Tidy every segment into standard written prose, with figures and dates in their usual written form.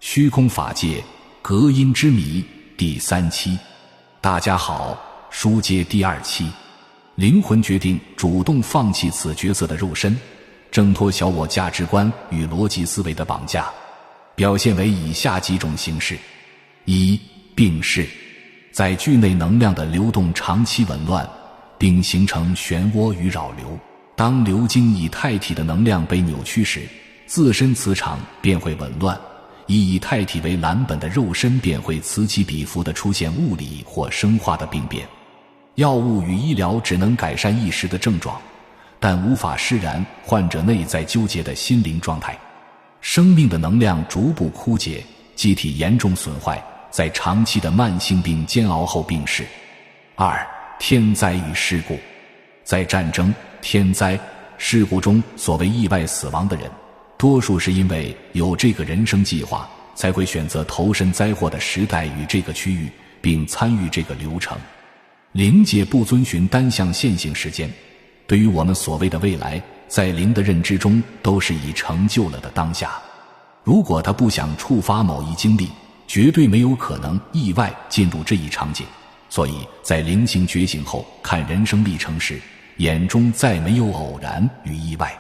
虚空法界隔音之谜第3期。大家好，书接第2期。灵魂决定主动放弃此角色的肉身，挣脱小我价值观与逻辑思维的绑架，表现为以下几种形式。1. 病逝。载具内能量的流动长期紊乱，并形成漩涡与扰流。当流经以太体的能量被扭曲时，自身磁场便会紊乱，以太体为蓝本的肉身便会此起彼伏地出现物理或生化的病变。药物与医疗只能改善一时的症状，但无法释然患者内在纠结的心灵状态。生命的能量逐步枯竭，机体严重损坏，在长期的慢性病煎熬后病逝。2. 天灾与事故。在战争、天灾、事故中所谓意外死亡的人，多数是因为有这个人生计划，才会选择投身灾祸的时代与这个区域，并参与这个流程。灵界不遵循单向线性时间，对于我们所谓的未来，在灵的认知中都是已成就了的当下。如果他不想触发某一经历，绝对没有可能意外进入这一场景。所以在灵性觉醒后看人生历程时，眼中再没有偶然与意外。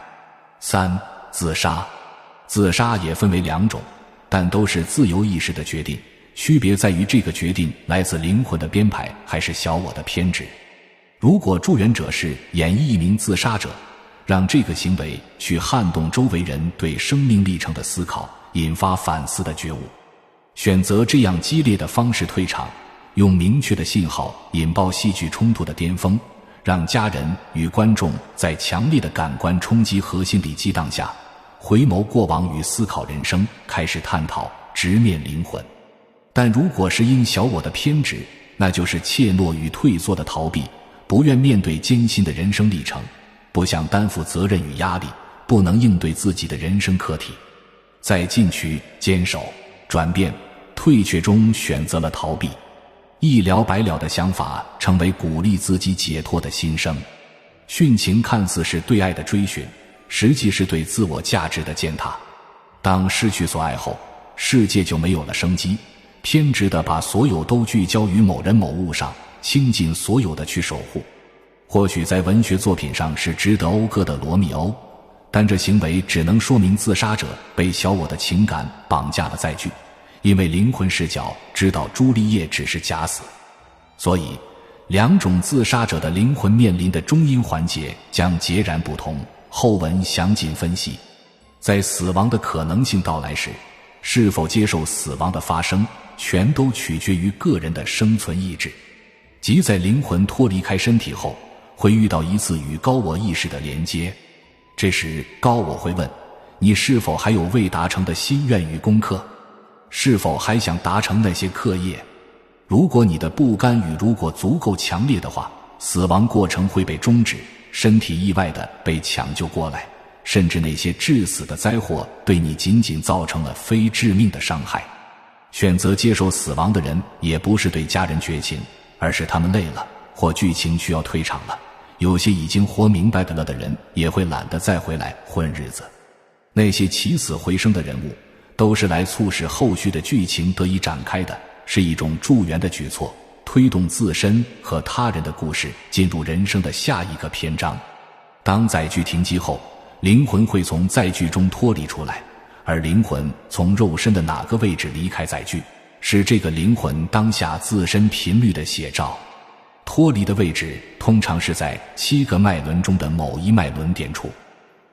3. 自杀。自杀也分为2种，但都是自由意识的决定，区别在于这个决定来自灵魂的编排还是小我的偏执。如果助缘者是演绎一名自杀者，让这个行为去撼动周围人对生命历程的思考，引发反思的觉悟。选择这样激烈的方式退场，用明确的信号引爆戏剧冲突的巅峰，让家人与观众在强烈的感官冲击和心理激荡下，回眸过往与思考人生，开始探讨，直面灵魂。但如果是因小我的偏执，那就是怯懦与退缩的逃避，不愿面对艰辛的人生历程，不想担负责任与压力，不能应对自己的人生课题，在进取、坚守、转变、退却中选择了逃避，一了百了的想法成为鼓励自己解脱的心声。殉情看似是对爱的追寻，实际是对自我价值的践踏。当失去所爱后，世界就没有了生机，偏执地把所有都聚焦于某人某物上，倾尽所有的去守护。或许在文学作品上是值得讴歌的罗密欧，但这行为只能说明自杀者被小我的情感绑架了载具，因为灵魂视角知道朱丽叶只是假死。所以2种自杀者的灵魂面临的终因环节将截然不同，后文详尽分析。在死亡的可能性到来时，是否接受死亡的发生，全都取决于个人的生存意志。即在灵魂脱离开身体后，会遇到一次与高我意识的连接，这时高我会问，你是否还有未达成的心愿与功课？是否还想达成那些课业？如果你的不甘与如果足够强烈的话，死亡过程会被终止，身体意外地被抢救过来，甚至那些致死的灾祸对你仅仅造成了非致命的伤害。选择接受死亡的人也不是对家人绝情，而是他们累了，或剧情需要退场了。有些已经活明白的了的人也会懒得再回来混日子。那些起死回生的人物都是来促使后续的剧情得以展开的，是一种助缘的举措，推动自身和他人的故事进入人生的下一个篇章。当载具停机后，灵魂会从载具中脱离出来，而灵魂从肉身的哪个位置离开载具，是这个灵魂当下自身频率的写照。脱离的位置通常是在7个脉轮中的某一脉轮点处。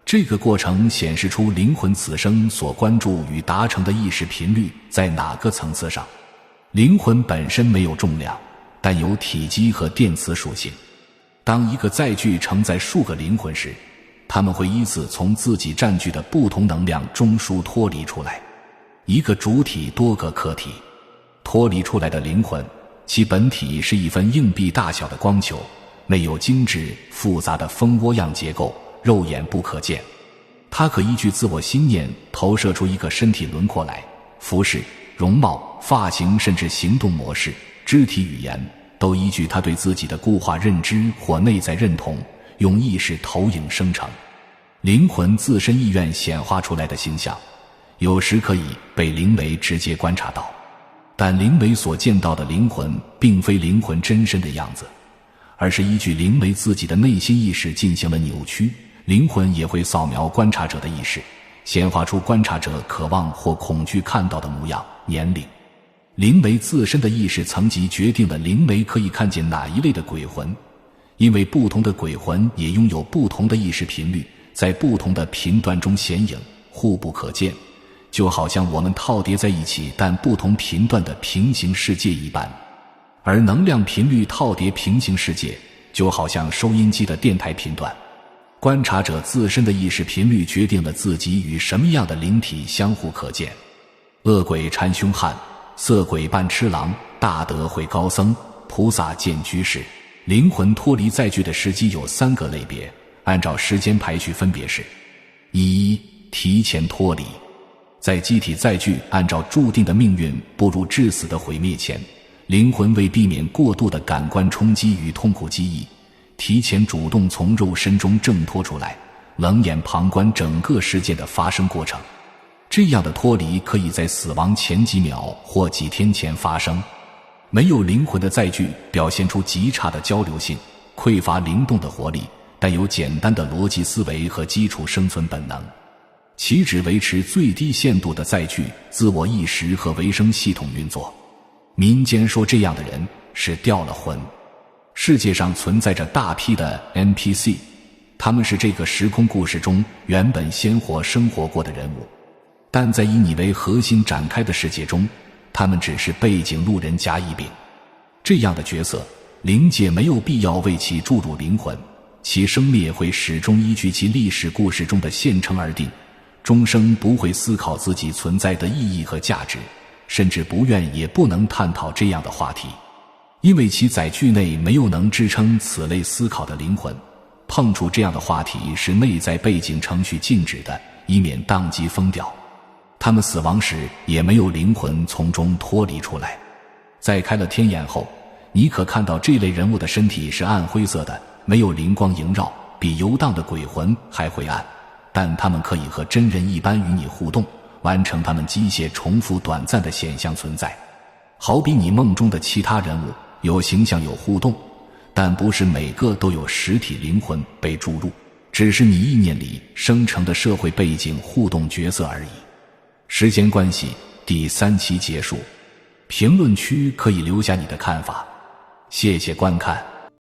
这个过程显示出灵魂此生所关注与达成的意识频率在哪个层次上。灵魂本身没有重量，但有体积和电磁属性。当一个载具承载数个灵魂时，他们会依次从自己占据的不同能量中枢脱离出来。一个主体多个客体，脱离出来的灵魂，其本体是一分硬币大小的光球，内有精致复杂的蜂窝样结构，肉眼不可见。它可依据自我心念投射出一个身体轮廓来，服饰、容貌、发型甚至行动模式、肢体语言，都依据他对自己的固化认知或内在认同，用意识投影生成。灵魂自身意愿显化出来的形象，有时可以被灵媒直接观察到。但灵媒所见到的灵魂并非灵魂真身的样子，而是依据灵媒自己的内心意识进行了扭曲。灵魂也会扫描观察者的意识，显化出观察者渴望或恐惧看到的模样、年龄。灵媒自身的意识层级决定了灵媒可以看见哪一类的鬼魂，因为不同的鬼魂也拥有不同的意识频率，在不同的频段中显影，互不可见，就好像我们套叠在一起但不同频段的平行世界一般。而能量频率套叠平行世界，就好像收音机的电台频段。观察者自身的意识频率决定了自己与什么样的灵体相互可见。恶鬼缠凶悍，色鬼伴痴郎，大德会高僧，菩萨见居士。灵魂脱离载具的时机有3个类别，按照时间排序分别是：一、提前脱离，在机体载具按照注定的命运步入致死的毁灭前，灵魂为避免过度的感官冲击与痛苦记忆，提前主动从肉身中挣脱出来，冷眼旁观整个事件的发生过程。这样的脱离可以在死亡前几秒或几天前发生。没有灵魂的载具表现出极差的交流性，匮乏灵动的活力，但有简单的逻辑思维和基础生存本能。其只维持最低限度的载具、自我意识和维生系统运作。民间说这样的人是掉了魂。世界上存在着大批的 NPC， 他们是这个时空故事中原本鲜活生活过的人物，但在以你为核心展开的世界中，他们只是背景路人甲乙丙。这样的角色，灵界没有必要为其注入灵魂，其生灭会始终依据其历史故事中的现成而定，终生不会思考自己存在的意义和价值，甚至不愿也不能探讨这样的话题，因为其载具内没有能支撑此类思考的灵魂。碰触这样的话题是内在背景程序禁止的，以免宕机疯掉。他们死亡时也没有灵魂从中脱离出来。在开了天眼后，你可看到这类人物的身体是暗灰色的，没有灵光萦绕，比游荡的鬼魂还灰暗，但他们可以和真人一般与你互动，完成他们机械重复短暂的显象存在。好比你梦中的其他人物，有形象有互动，但不是每个都有实体灵魂被注入，只是你意念里生成的社会背景互动角色而已。时间关系，第3期结束。评论区可以留下你的看法，谢谢观看。